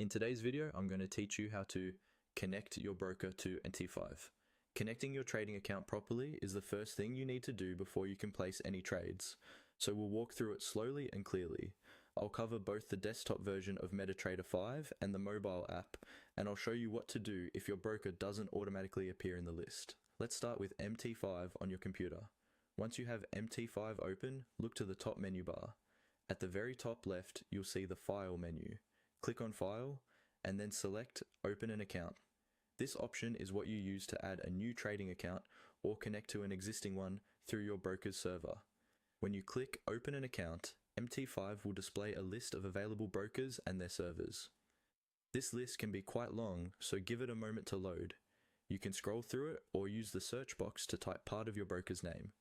In today's video, I'm going to teach you how to connect your broker to MT5. Connecting your trading account properly is the first thing you need to do before you can place any trades. So we'll walk through it slowly and clearly. I'll cover both the desktop version of MetaTrader 5 and the mobile app, and I'll show you what to do if your broker doesn't automatically appear in the list. Let's start with MT5 on your computer. Once you have MT5 open, look to the top menu bar. At the very top left, you'll see the File menu. Click on File, and then select Open an Account. This option is what you use to add a new trading account or connect to an existing one through your broker's server. When you click Open an Account, MT5 will display a list of available brokers and their servers. This list can be quite long, so give it a moment to load. You can scroll through it or use the search box to type part of your broker's name.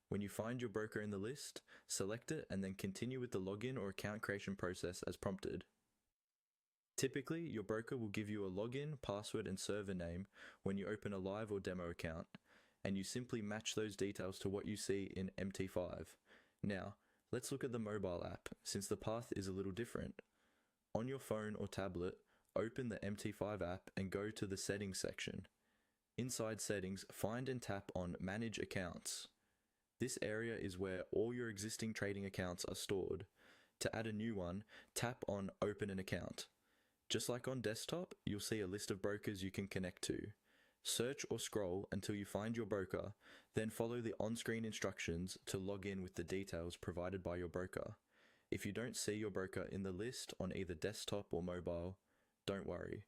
When you find your broker in the list, select it and then continue with the login or account creation process as prompted. Typically, your broker will give you a login, password, and server name when you open a live or demo account, and you simply match those details to what you see in MT5. Now, let's look at the mobile app, since the path is a little different. On your phone or tablet, open the MT5 app and go to the Settings section. Inside Settings, find and tap on Manage Accounts. This area is where all your existing trading accounts are stored. To add a new one, tap on Open an Account. Just like on desktop, you'll see a list of brokers you can connect to. Search or scroll until you find your broker, then follow the on-screen instructions to log in with the details provided by your broker. If you don't see your broker in the list on either desktop or mobile, don't worry.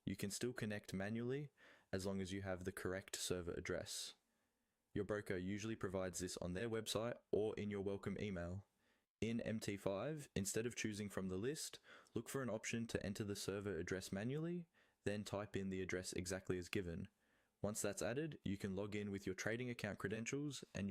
You can still connect manually as long as you have the correct server address. Your broker usually provides this on their website or in your welcome email. In MT5, instead of choosing from the list, look for an option to enter the server address manually, then type in the address exactly as given. Once that's added, you can log in with your trading account credentials and